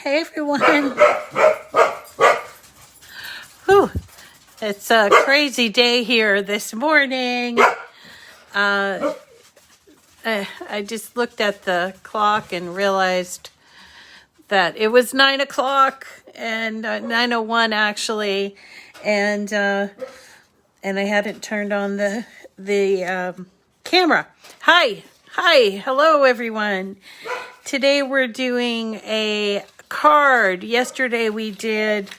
Hey everyone. Whew. It's a crazy day here this morning. I just looked at the clock and realized that it was 9 o'clock and 9:01 actually, and I hadn't turned on the camera. Hi, hello everyone. Today we're doing a card. Yesterday we did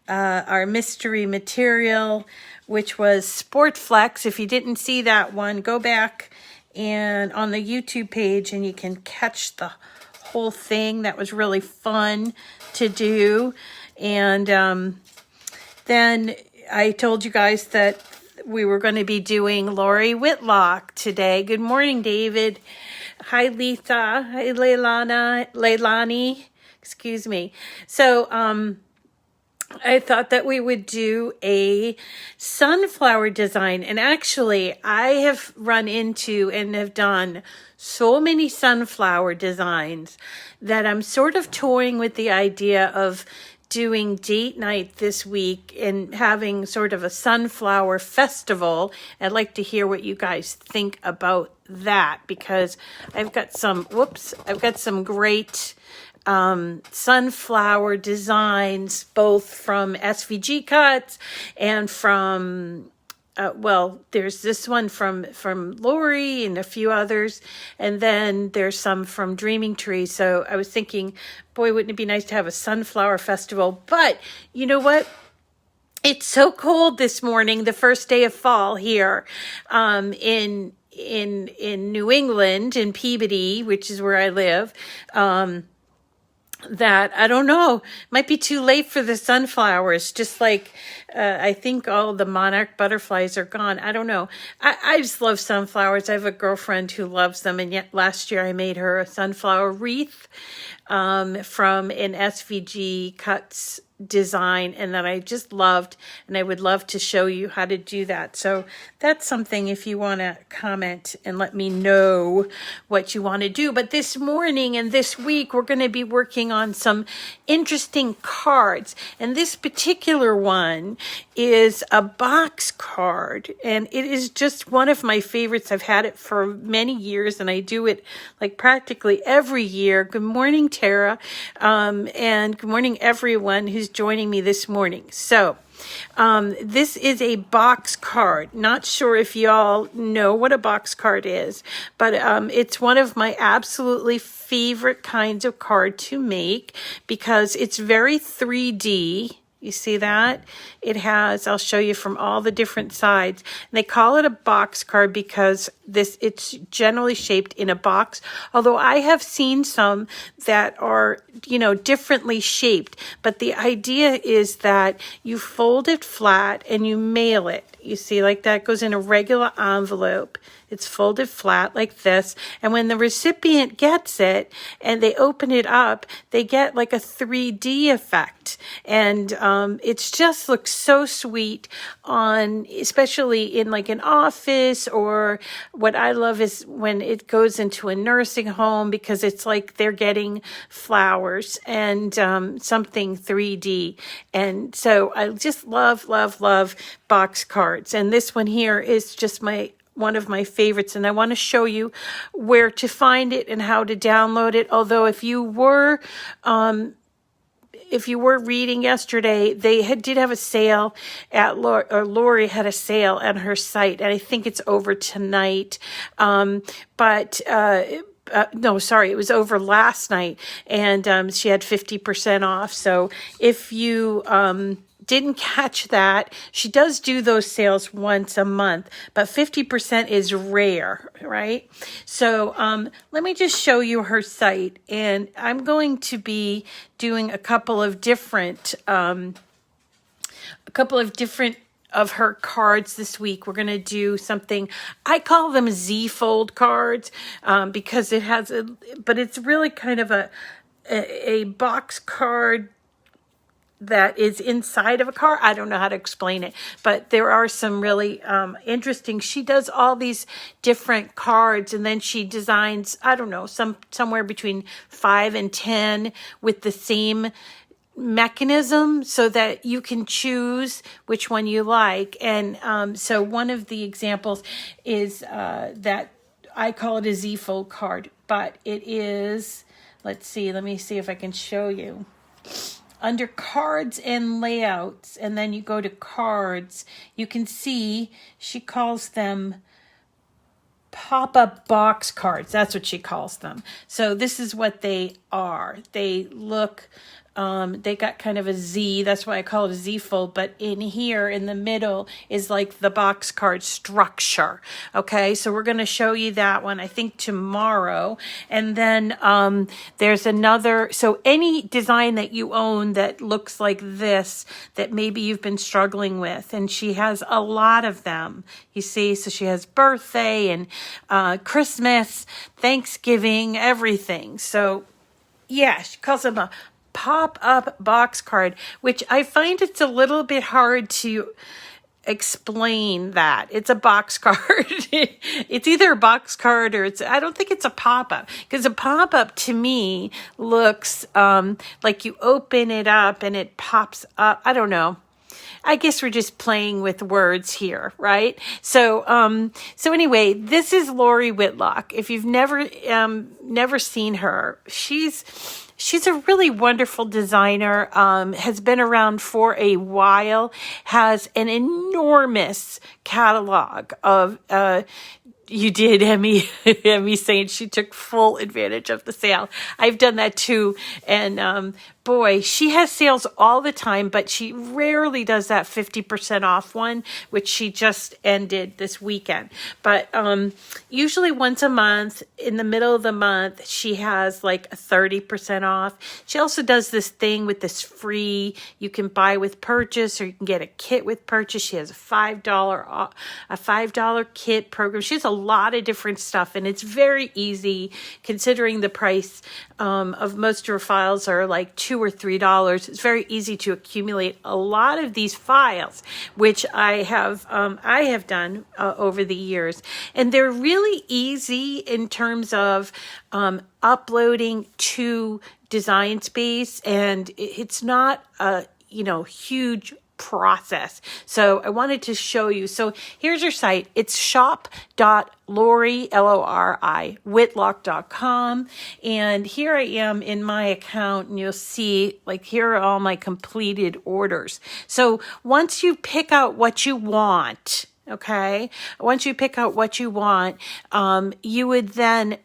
our mystery material, which was Sport Flex. If you didn't see that one, go back and on the YouTube page and you can catch the whole thing. That was really fun to do. And then I told you guys that we were going to be doing Lori Whitlock today. Good morning, David. Hi, Lisa. Hi, Leilani. Excuse me. So, I thought that we would do a sunflower design. And actually, I have run into and have done so many sunflower designs that I'm sort of toying with the idea of doing date night this week and having sort of a sunflower festival. I'd like to hear what you guys think about that, because I've got some great sunflower designs, both from SVG cuts and from there's this one from Lori and a few others, and then there's some from Dreaming Tree. So I was thinking, boy, wouldn't it be nice to have a sunflower festival? But you know what? It's so cold this morning, the first day of fall here in New England, in Peabody, which is where I live. That I don't know, might be too late for the sunflowers, just like I think all the monarch butterflies are gone. I don't know. I just love sunflowers. I have a girlfriend who loves them, and yet last year I made her a sunflower wreath from an SVG cuts design, and that I just loved, and I would love to show you how to do that. So that's something, if you want to comment and let me know what you want to do. But this morning and this week we're going to be working on some interesting cards, and this particular one is a box card, and it is just one of my favorites. I've had it for many years, and I do it like practically every year. Good morning, Tara, and good morning everyone who's joining me this morning. So this is a box card. Not sure if y'all know what a box card is, but it's one of my absolutely favorite kinds of card to make because it's very 3D. You see that? It has, I'll show you from all the different sides. And they call it a box card because it's generally shaped in a box. Although I have seen some that are, differently shaped. But the idea is that you fold it flat and you mail it. You see, like that goes in a regular envelope. It's folded flat like this. And when the recipient gets it and they open it up, they get like a 3D effect. And it just looks so sweet especially in like an office, or what I love is when it goes into a nursing home, because it's like they're getting flowers and something 3D. And so I just love box cards. And this one here is just one of my favorites, and I want to show you where to find it and how to download it. Although if you were reading yesterday, they did have a sale Lori had a sale on her site, and I think it's over tonight. No, sorry, it was over last night, and she had 50% off. So if you didn't catch that, she does do those sales once a month, but 50% is rare, right? So let me just show you her site, and I'm going to be doing a couple of different of her cards this week. We're going to do something, I call them Z-fold cards, because it has but it's really kind of a box card that is inside of a car. I don't know how to explain it, but there are some really interesting. She does all these different cards, and then she designs, I don't know, somewhere between 5 and 10 with the same mechanism, so that you can choose which one you like. And so one of the examples is that I call it a Z-fold card, but it is, let's see, let me see if I can show you. Under cards and layouts, and then you go to cards, you can see she calls them pop-up box cards. That's what she calls them. So this is what they are. They look, they got kind of a Z. That's why I call it a Z fold. But in here, in the middle, is like the box card structure. Okay, so we're going to show you that one, I think, tomorrow. And then there's another. So any design that you own that looks like this, that maybe you've been struggling with, and she has a lot of them. You see, so she has birthday and Christmas, Thanksgiving, everything. So yeah, she calls them a pop-up box card, which I find it's a little bit hard to explain that. It's a box card. It's either a box card or I don't think it's a pop-up, because a pop-up to me looks like you open it up and it pops up. I don't know. I guess we're just playing with words here, right? So, so anyway, this is Lori Whitlock. If you've never seen her, she's a really wonderful designer, has been around for a while, has an enormous catalog of, you did, Emmy. Emmy saying she took full advantage of the sale. I've done that too. And boy, she has sales all the time, but she rarely does that 50% off one, which she just ended this weekend. But usually once a month, in the middle of the month, she has like a 30% off. She also does this thing with this free, you can buy with purchase, or you can get a kit with purchase. She has a $5 kit program. She has a lot of different stuff, and it's very easy considering the price of most of her files are like $2 or $3. It's very easy to accumulate a lot of these files, which I have done over the years, and they're really easy in terms of uploading to Design Space, and it's not a huge process. So I wanted to show you. So here's her site. It's shop.lori, Lori, Whitlock.com. And here I am in my account, and you'll see, like, here are all my completed orders. So once you pick out what you want, okay, once you pick out what you want, you would then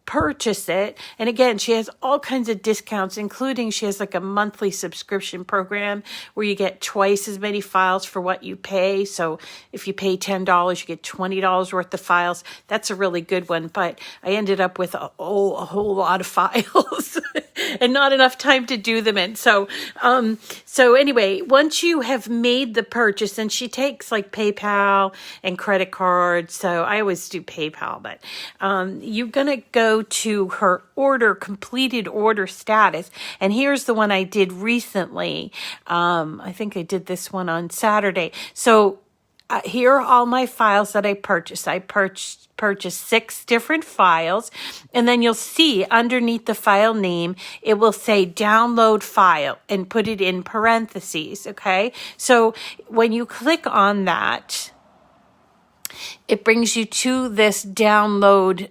purchase it. And again, she has all kinds of discounts, including she has like a monthly subscription program where you get twice as many files for what you pay. So if you pay $10, you get $20 worth of files. That's a really good one. But I ended up with a whole lot of files and not enough time to do them in. So anyway, once you have made the purchase, and she takes like PayPal and credit cards. So I always do PayPal, but you're going to go to her completed order status. And here's the one I did recently. I think I did this one on Saturday. So here are all my files that I purchased. I purchased 6 different files, and then you'll see underneath the file name, it will say download file and put it in parentheses. Okay. So when you click on that, it brings you to this download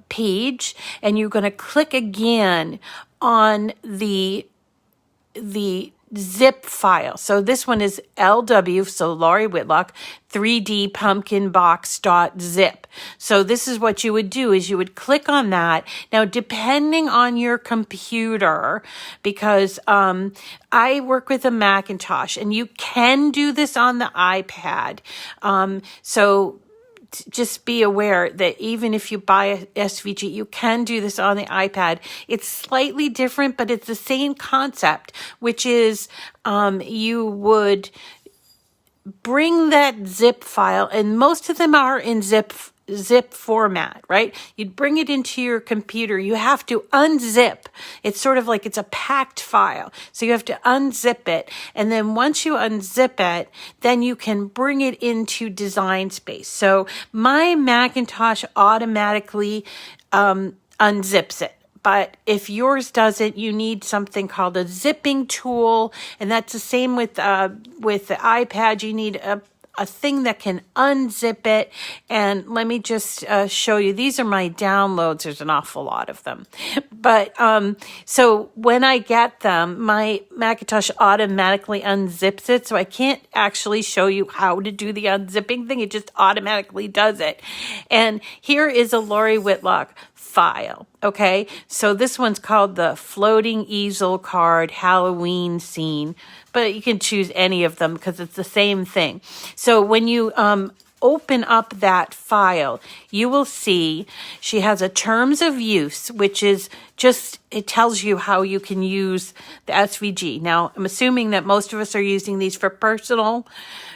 page, and you're going to click again on the zip file. So this one is LW, so Lori Whitlock, 3D pumpkin box.zip. So this is what you would do, is you would click on that. Now, depending on your computer, because I work with a Macintosh, and you can do this on the iPad. So just be aware that even if you buy a SVG, you can do this on the iPad. It's slightly different, but it's the same concept, which is you would bring that zip file, and most of them are in zip zip format, right? You'd bring it into your computer. You have to unzip. It's sort of like it's a packed file. So you have to unzip it. And then once you unzip it, then you can bring it into Design Space. So my Macintosh automatically unzips it. But if yours doesn't, you need something called a zipping tool. And that's the same with the iPad. You need a thing that can unzip it. And let me just show you. These are my downloads. There's an awful lot of them. But so when I get them, my Macintosh automatically unzips it. So I can't actually show you how to do the unzipping thing. It just automatically does it. And here is a Lori Whitlock file. Okay, so this one's called the Floating Easel Card Halloween Scene, but you can choose any of them because it's the same thing. So when you open up that file, you will see she has a terms of use, which is just, it tells you how you can use the SVG. Now, I'm assuming that most of us are using these for personal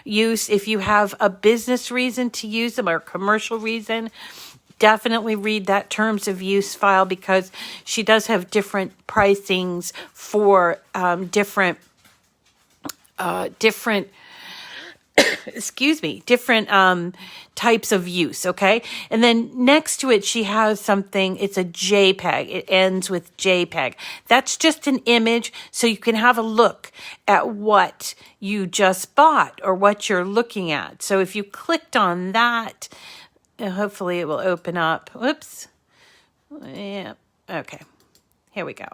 use. If you have a business reason to use them or a commercial reason, definitely read that terms of use file because she does have different pricings for different types of use, okay? And then next to it, she has something, it's a JPEG. It ends with JPEG. That's just an image, so you can have a look at what you just bought or what you're looking at. So if you clicked on that, hopefully it will open up. Whoops. Yeah. Okay. Here we go.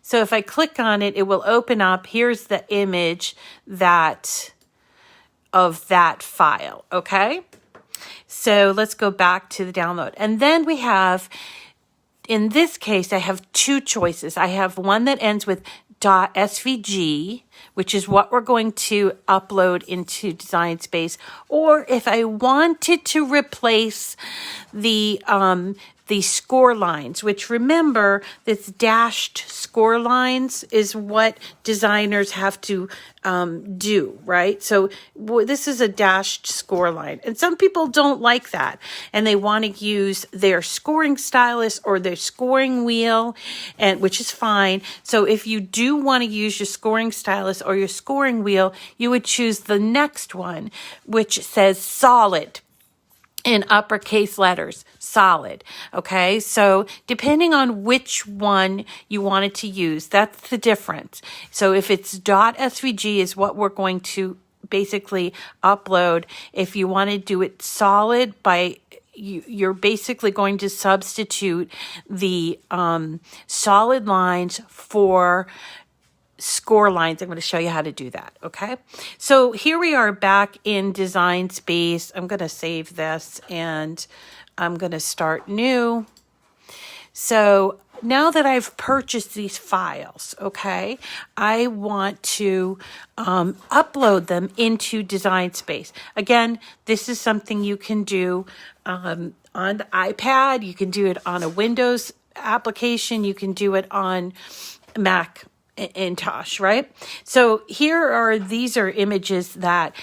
So if I click on it, it will open up. Here's the image of that file. Okay. So let's go back to the download. And then we have, in this case, I have two choices. I have one that ends with .svg, which is what we're going to upload into Design Space. Or if I wanted to replace the score lines, which remember, this dashed score lines is what designers have to do, right? So this is a dashed score line. And some people don't like that. And they want to use their scoring stylus or their scoring wheel, and which is fine. So if you do want to use your scoring stylus or your scoring wheel, you would choose the next one, which says solid in uppercase letters, solid. Okay, so depending on which one you wanted to use, that's the difference. So if it's .svg is what we're going to basically upload. If you want to do it solid, you're basically going to substitute the solid lines for score lines. I'm going to show you how to do that. Okay. So here we are back in Design Space. I'm going to save this and I'm going to start new. So now that I've purchased these files, okay, I want to upload them into Design Space. Again, this is something you can do on the iPad. You can do it on a Windows application. You can do it on Mac in Tosh, right? So these are images that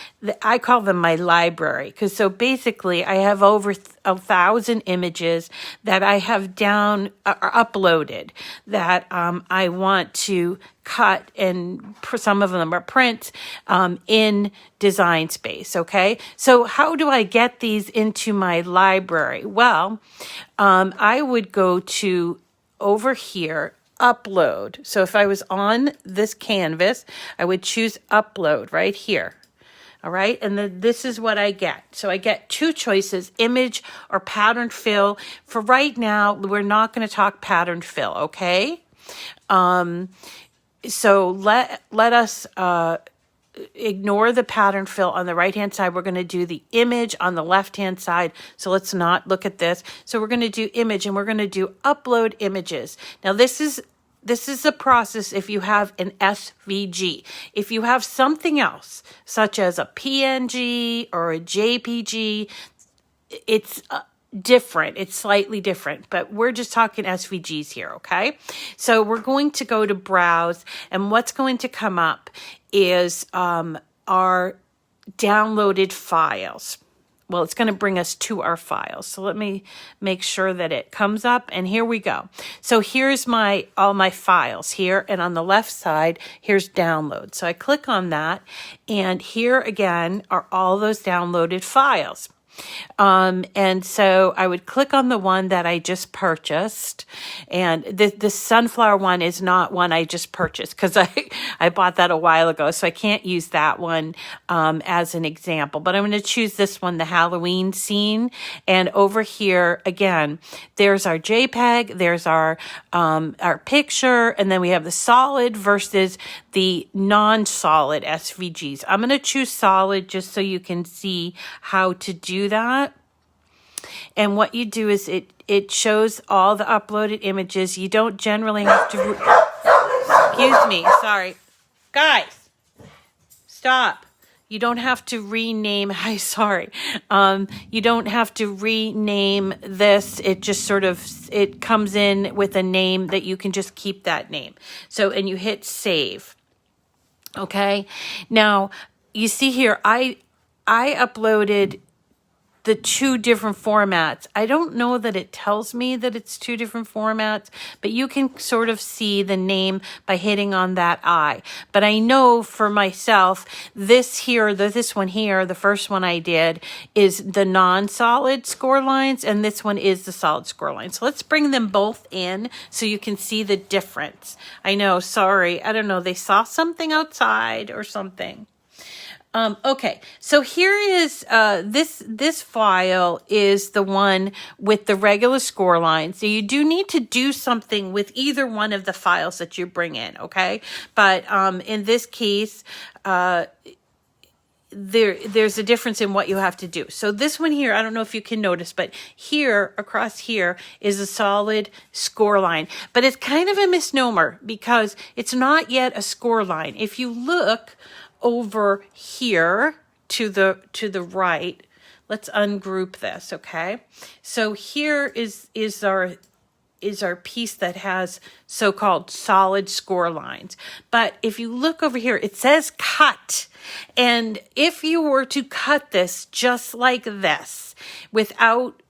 I call them my library. Because so basically I have over 1,000 images that I have uploaded that I want to cut, and some of them are print in Design Space, okay? So how do I get these into my library? Well, I would go to over here, upload. So if I was on this canvas, I would choose upload right here. All right. And then this is what I get. So I get two choices, image or pattern fill. For right now, we're not going to talk pattern fill. Okay. So let us ignore the pattern fill on the right-hand side. We're going to do the image on the left-hand side. So let's not look at this. So we're going to do image, and we're going to do upload images. Now this is the process if you have an SVG. If you have something else, such as a PNG or a JPG, it's different. It's slightly different, but we're just talking SVGs here, okay? So we're going to go to browse, and what's going to come up is our downloaded files, well, it's going to bring us to our files. So let me make sure that it comes up, and here we go. So here's all my files here, and on the left side, here's download. So I click on that, and here again are all those downloaded files. And so I would click on the one that I just purchased, and the sunflower one is not one I just purchased because I bought that a while ago, so I can't use that one as an example. But I'm going to choose this one, the Halloween scene, and over here again, there's our JPEG, there's our picture, and then we have the solid versus the non-solid SVGs. I'm going to choose solid just so you can see how to do that. And what you do is it shows all the uploaded images. You don't generally have to... Excuse me, sorry. Guys, stop. You don't have to rename... Hi, sorry. You don't have to rename this. It just sort of... It comes in with a name that you can just keep that name. So, and you hit save. Okay? Now, you see here, I uploaded the two different formats. I don't know that it tells me that it's two different formats, but you can sort of see the name by hitting on that eye. But I know for myself, this one here, the first one I did, is the non-solid score lines, and this one is the solid score line. So let's bring them both in so you can see the difference. I know, sorry, I don't know, they saw something outside or something. Okay, so here is, this file is the one with the regular score line. So you do need to do something with either one of the files that you bring in, okay? But in this case, there's a difference in what you have to do. So this one here, I don't know if you can notice, but here, across here, is a solid score line. But it's kind of a misnomer because it's not yet a score line. If you look over here to the right, let's ungroup this, okay? So here is our piece that has so-called solid score lines. But if you look over here, it says cut. And if you were to cut this just like this without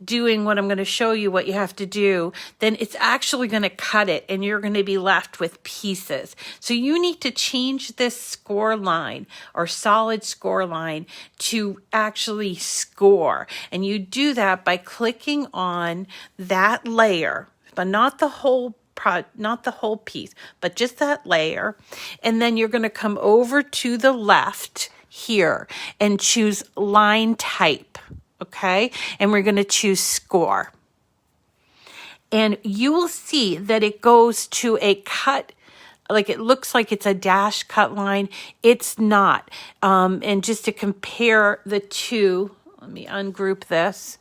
doing what I'm going to show you what you have to do, then it's actually going to cut it and you're going to be left with pieces. So you need to change this score line or solid score line to actually score. And you do that by clicking on that layer, but not the whole piece, but just that layer. And then you're going to come over to the left here and choose Linetype. Okay, and we're going to choose score. And you will see that it goes to a cut, like it looks like it's a dash cut line. It's not. And just to compare the two, let me ungroup this.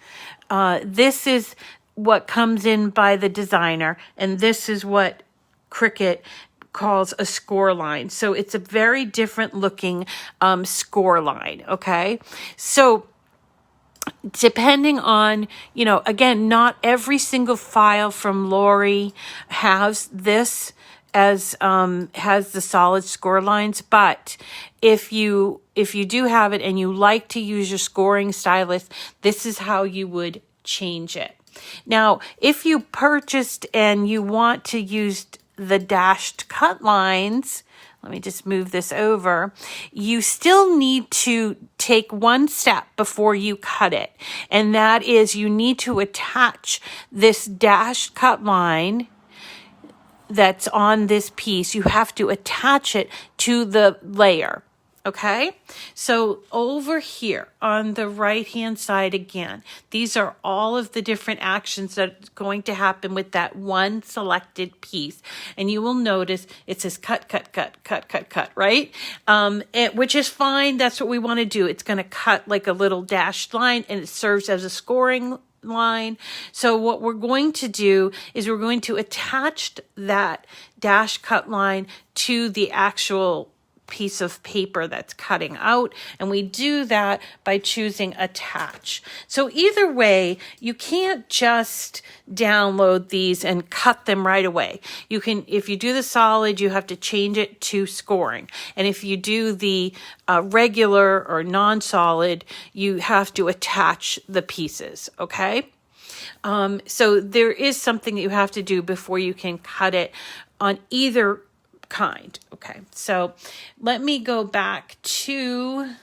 This is what comes in by the designer, and this is what Cricut calls a score line. So it's a very different looking score line, okay? So depending on, again, not every single file from Lori has this as has the solid score lines, but if you do have it and you like to use your scoring stylus, this is how you would change it. Now, if you purchased and you want to use the dashed cut lines, let me just move this over. You still need to take one step before you cut it. And that is you need to attach this dashed cut line that's on this piece. You have to attach it to the layer. Okay, so over here on the right-hand side again, these are all of the different actions that's going to happen with that one selected piece. And you will notice it says cut, cut, cut, cut, cut, cut, right? Which is fine. That's what we want to do. It's going to cut like a little dashed line and it serves as a scoring line. So what we're going to do is we're going to attach that dash cut line to the actual piece of paper that's cutting out, and we do that by choosing attach. So either way, you can't just download these and cut them right away. You can, if you do the solid, you have to change it to scoring, and if you do the regular or non-solid, you have to attach the pieces. Okay, so there is something that you have to do before you can cut it on either kind. Okay, so let me go back to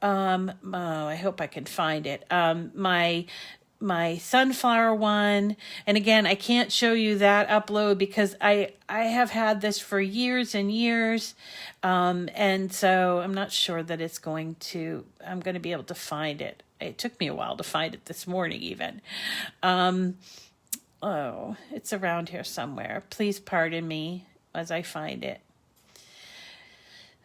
I hope I can find it, my sunflower one. And again, I can't show you that upload because I have had this for years and years, and so I'm not sure that I'm going to be able to find it. It took me a while to find it this morning even. Oh, it's around here somewhere. Please pardon me as I find it.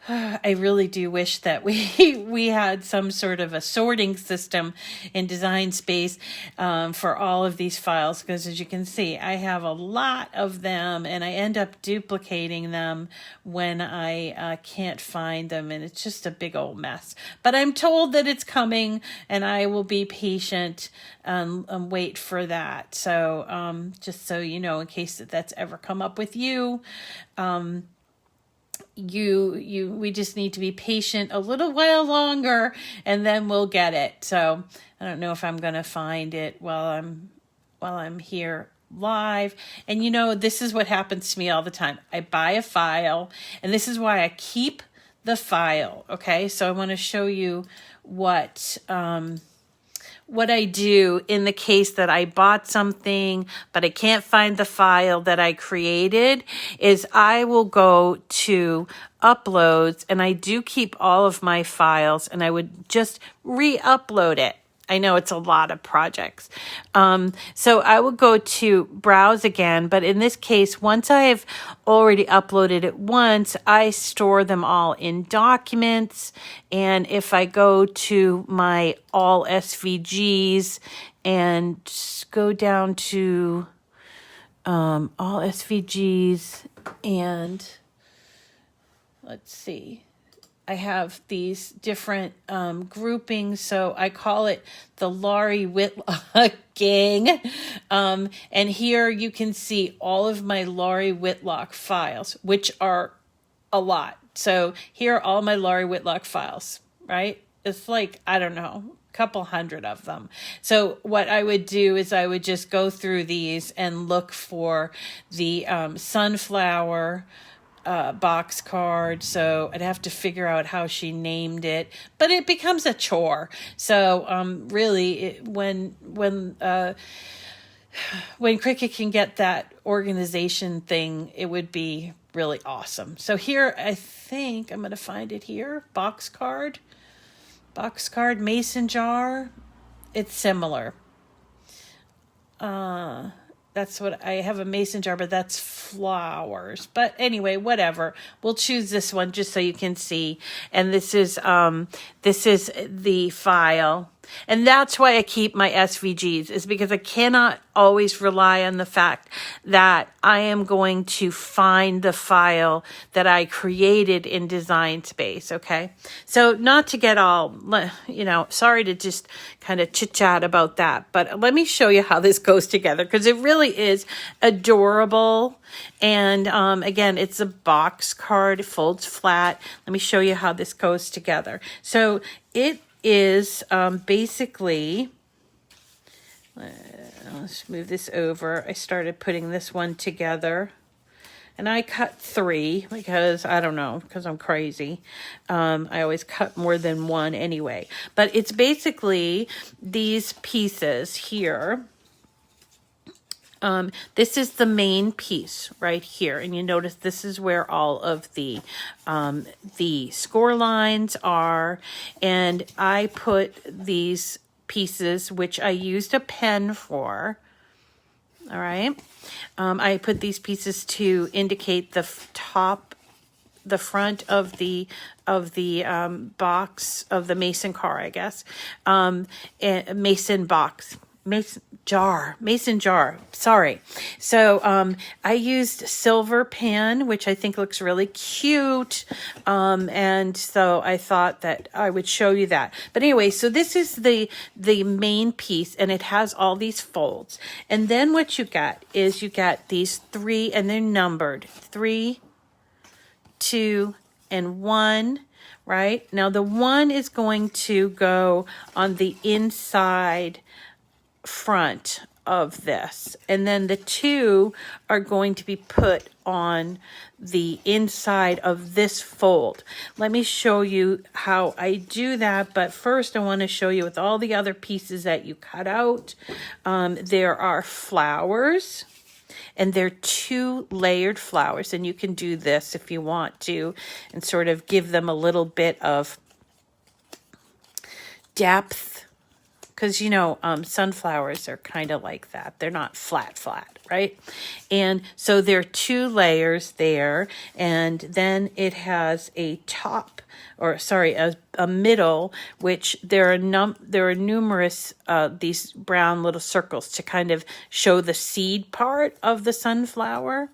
I really do wish that we had some sort of a sorting system in Design Space for all of these files, because as you can see, I have a lot of them and I end up duplicating them when I can't find them, and it's just a big old mess. But I'm told that it's coming, and I will be patient and wait for that. So just so you know, in case that's ever come up with you, we just need to be patient a little while longer, and then we'll get it. So I don't know if I'm going to find it while I'm here live. And this is what happens to me all the time. I buy a file, and this is why I keep the file. Okay, so I want to show you what I do in the case that I bought something, but I can't find the file that I created, is I will go to uploads, and I do keep all of my files, and I would just re-upload it. I know it's a lot of projects. So I will go to browse again, but in this case, once I have already uploaded it once, I store them all in documents. And if I go to my all SVGs and go down to all SVGs, and let's see, I have these different groupings, so I call it the Lori Whitlock gang. And here you can see all of my Lori Whitlock files, which are a lot. So here are all my Lori Whitlock files, right? It's like, I don't know, a couple hundred of them. So what I would do is I would just go through these and look for the sunflower box card. So I'd have to figure out how she named it, but it becomes a chore. So really, when Cricut can get that organization thing, it would be really awesome. So here, I think I'm going to find it here. Box card, mason jar. It's similar. That's what I have, a mason jar, but that's flowers. But anyway, whatever. We'll choose this one just so you can see. And this is the file. And that's why I keep my SVGs, is because I cannot always rely on the fact that I am going to find the file that I created in Design Space, okay? So not to get all, sorry to just kind of chit-chat about that, but let me show you how this goes together, because it really is adorable. And again, it's a box card, it folds flat. Let me show you how this goes together. So it is basically, let's move this over. I started putting this one together, and I cut 3 because I don't know, because I'm crazy. I always cut more than one anyway, but it's basically these pieces here. This is the main piece right here, and you notice this is where all of the score lines are, and I put these pieces, which I used a pen for. All right, I put these pieces to indicate the front of the box of the mason car, I guess, and mason box. mason jar. Sorry. So I used silver pen, which I think looks really cute. And so I thought that I would show you that. But anyway, so this is the main piece, and it has all these folds. And then what you got is you got these 3, and they're numbered 3, 2, and 1. Right? Now the 1 is going to go on the inside front of this, and then the 2 are going to be put on the inside of this fold. Let me show you how I do that, but first I want to show you with all the other pieces that you cut out. There are flowers, and they're 2 layered flowers, and you can do this if you want to and sort of give them a little bit of depth, because sunflowers are kind of like that. They're not flat, right? And so there are 2 layers there, and then it has a top, or sorry, a middle, which there are numerous these brown little circles to kind of show the seed part of the sunflower.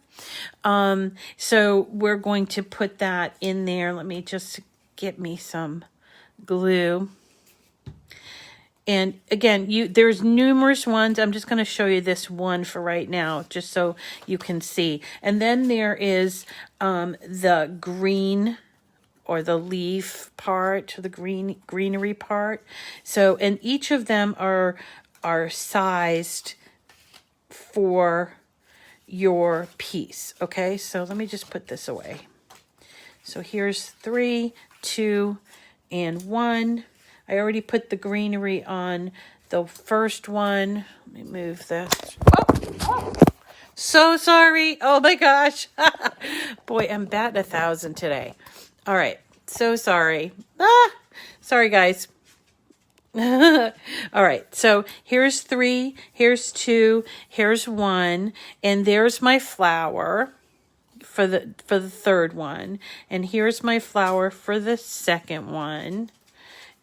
So we're going to put that in there. Let me just get me some glue. And again, there's numerous ones. I'm just going to show you this one for right now, just so you can see. And then there is the green, or the leaf part, the greenery part. So, and each of them are sized for your piece. Okay, so let me just put this away. So here's 3, 2, and 1. I already put the greenery on the first one. Let me move this. Oh, so sorry. Oh my gosh. Boy, I'm batting 1,000 today. All right. So sorry. Sorry, guys. All right. So here's 3, here's 2, here's 1, and there's my flower for the third one. And here's my flower for the second one.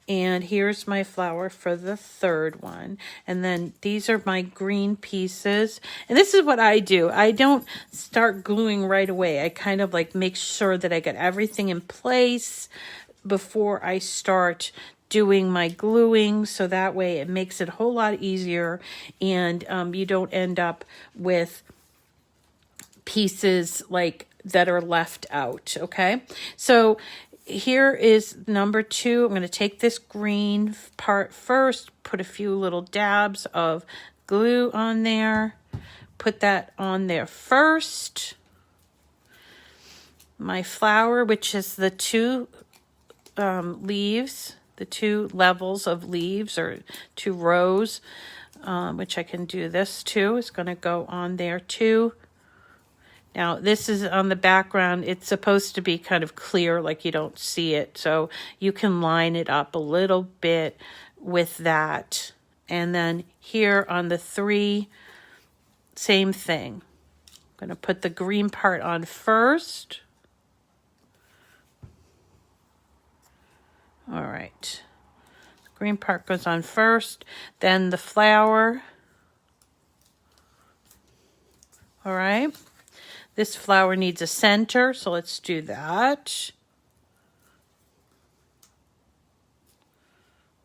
And here's my flower for the third one. And then these are my green pieces. And this is what I do. I don't start gluing right away. I kind of like make sure that I get everything in place before I start doing my gluing. So that way it makes it a whole lot easier. And you don't end up with pieces like that are left out. Okay. So here is number 2. I'm going to take this green part first, put a few little dabs of glue on there, put that on there first. My flower, which is the 2 leaves, the 2 levels of leaves, or 2 rows, which I can do this too, is going to go on there too. Now, this is on the background. It's supposed to be kind of clear, like you don't see it. So you can line it up a little bit with that. And then here on the 3, same thing. I'm going to put the green part on first. All right. The green part goes on first. Then the flower. All right. This flower needs a center, so let's do that.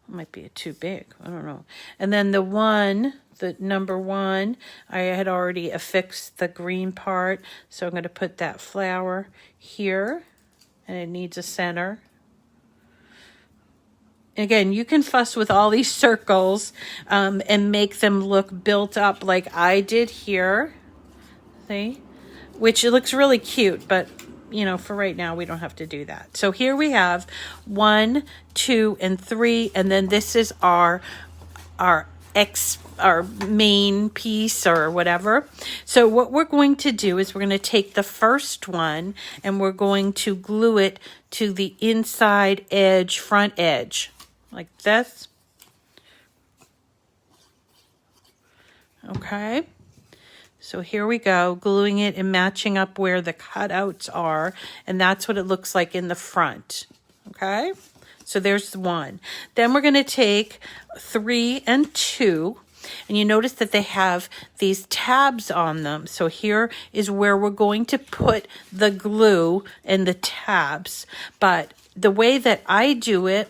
Might be too big, I don't know. And then the number 1, I had already affixed the green part, so I'm going to put that flower here, and it needs a center. Again, you can fuss with all these circles and make them look built up like I did here. See? Which it looks really cute, but for right now we don't have to do that. So here we have 1, 2, and 3, and then this is our main piece or whatever. So what we're going to do is we're going to take the first one and we're going to glue it to the inside edge, front edge, like this. Okay. So here we go, gluing it and matching up where the cutouts are, and that's what it looks like in the front, okay? So there's 1. Then we're going to take 3 and 2, And you notice that they have these tabs on them. So here is where we're going to put the glue and the tabs. But the way that I do it,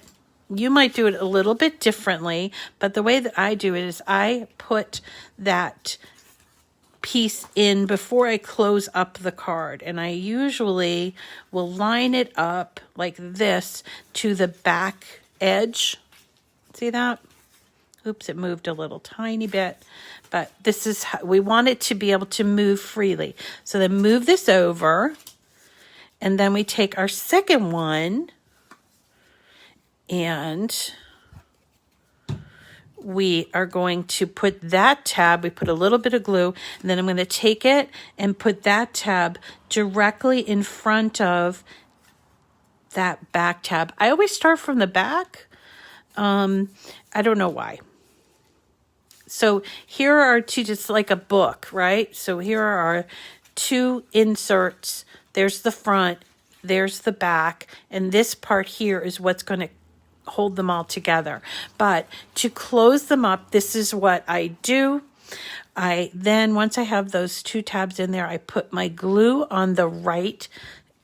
you might do it a little bit differently, but the way that I do it is I put that piece in before I close up the card, and I usually will line it up like this to the back edge. See that? Oops, it moved a little tiny bit, but this is how we want it to be able to move freely. So then move this over, and then we take our second one and we are going to put that tab, we put a little bit of glue, and then I'm going to take it and put that tab directly in front of that back tab. I always start from the back. I don't know why. So here are two, just like a book, right? So here are our two inserts. There's the front, there's the back, and this part here is what's going to hold them all together. But to close them up, this is what I do. Then once I have those two tabs in there, I put my glue on the right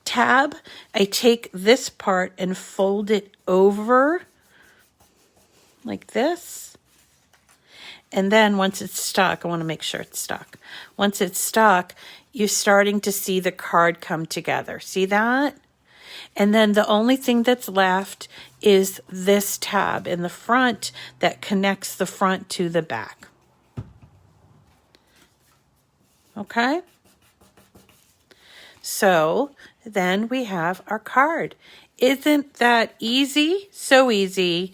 tab. I take this part and fold it over like this. And then once it's stuck, I want to make sure it's stuck. Once it's stuck, you're starting to see the card come together. See that? And then the only thing that's left is this tab in the front that connects the front to the back. Okay? So then we have our card. Isn't that easy? So easy.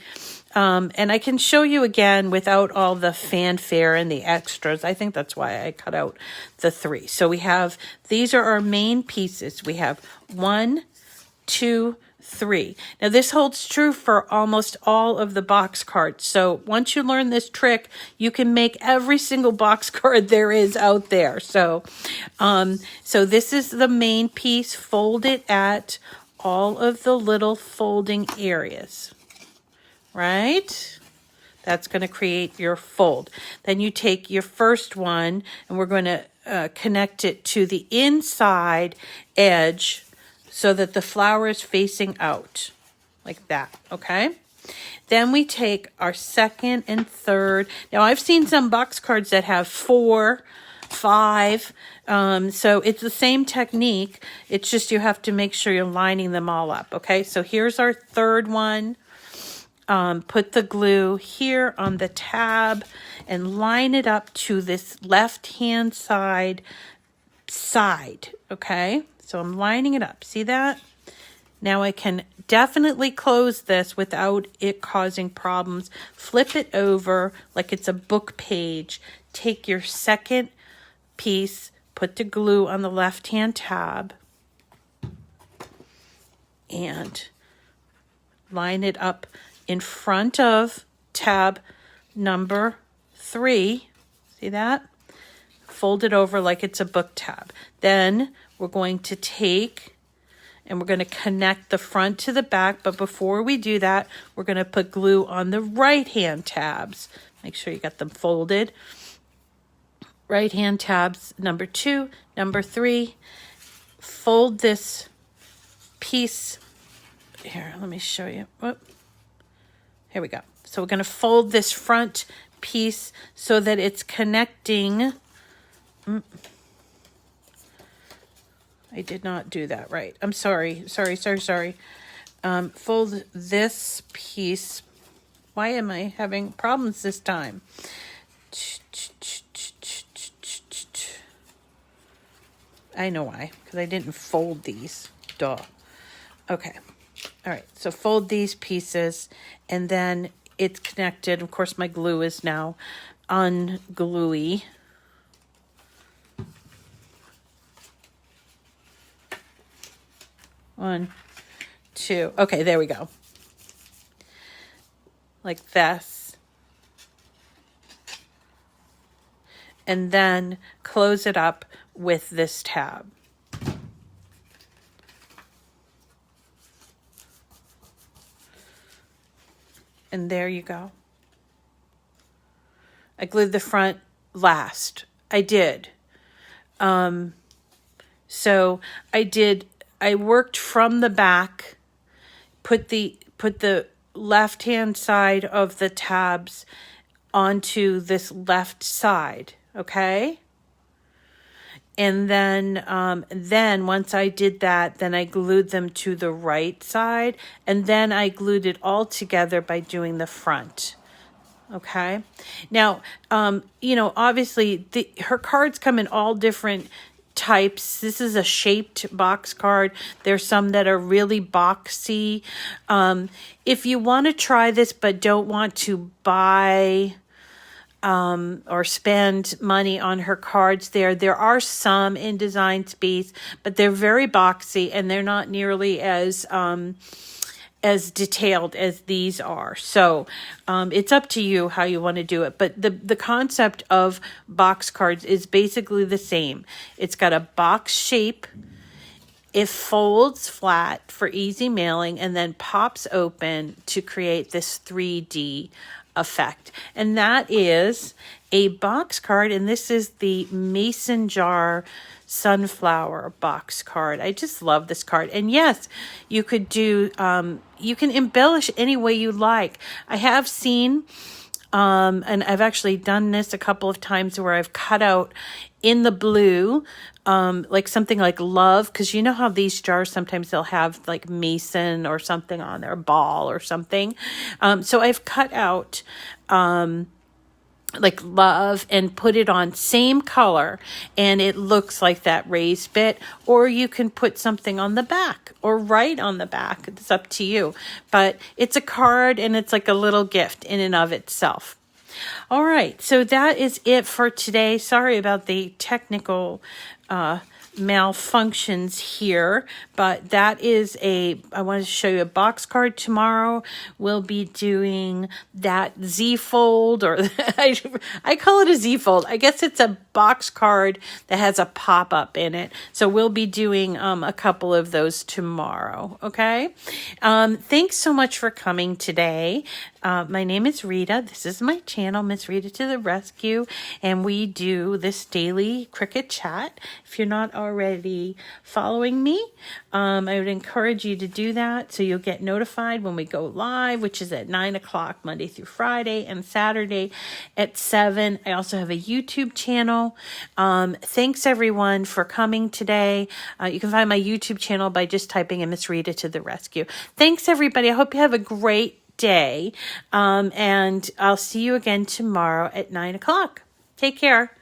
And I can show you again without all the fanfare and the extras. I think that's why I cut out the 3. So we have, these are our main pieces. We have 1, 2, 3. Now this holds true for almost all of the box cards. So once you learn this trick, you can make every single box card there is out there. So, so this is the main piece. Fold it at all of the little folding areas, right? That's going to create your fold. Then you take your first one and we're going to connect it to the inside edge so that the flower is facing out like that, okay? Then we take our second and third. Now I've seen some box cards that have 4, 5, so it's the same technique. It's just you have to make sure you're lining them all up, okay? So here's our third one. Put the glue here on the tab and line it up to this left-hand side, okay? So I'm lining it up. See that? Now I can definitely close this without it causing problems. Flip it over like it's a book page. Take your second piece, put the glue on the left-hand tab, and line it up in front of tab number 3. See that? Fold it over like it's a book tab. Then we're going to take and we're going to connect the front to the back. But before we do that, we're going to put glue on the right-hand tabs. Make sure you got them folded. Right-hand tabs, number 2, number 3. Fold this piece. Here, let me show you. Whoop. Here we go. So we're going to fold this front piece so that it's connecting. I did not do that right. I'm sorry. Sorry. Fold this piece. Why am I having problems this time? I know why. Because I didn't fold these. Duh. Okay. All right. So fold these pieces. And then it's connected. Of course, my glue is now ungluey. One, two. Okay, there we go. Like this. And then close it up with this tab. And there you go. I glued the front last. I did. So I worked from the back, put the left hand side of the tabs onto this left side, okay? And then once I did that, then I glued them to the right side, and then I glued it all together by doing the front. Okay. Now, obviously her cards come in all different types. This is a shaped box card. There's some that are really boxy. If you want to try this but don't want to buy or spend money on her cards, there are some in Design Space, but they're very boxy and they're not nearly as detailed as these are. So it's up to you how you want to do it. But the concept of box cards is basically the same. It's got a box shape. It folds flat for easy mailing and then pops open to create this 3D effect. And that is a box card. And this is the Mason Jar Sunflower box card. I just love this card. And yes, you could do, you can embellish any way you like. I have seen, and I've actually done this a couple of times where I've cut out in the blue, like something like love, because you know how these jars, sometimes they'll have like Mason or something on their ball or something. So I've cut out, like love and put it on same color and it looks like that raised bit, or you can put something on the back or right on the back. It's up to you, but it's a card and it's like a little gift in and of itself. All right, so that is it for today. Sorry about the technical malfunctions here, but that is I wanted to show you a box card tomorrow. We'll be doing that Z fold, or I call it a Z fold. I guess it's a box card that has a pop-up in it. So we'll be doing a couple of those tomorrow, okay? Thanks so much for coming today. My name is Rita. This is my channel, Miss Rita to the Rescue, and we do this daily Cricut chat. If you're not already following me, I would encourage you to do that so you'll get notified when we go live, which is at 9 o'clock Monday through Friday and Saturday at 7. I also have a YouTube channel. Thanks everyone for coming today. You can find my YouTube channel by just typing in Miss Rita to the Rescue. Thanks everybody. I hope you have a great day. And I'll see you again tomorrow at 9 o'clock. Take care.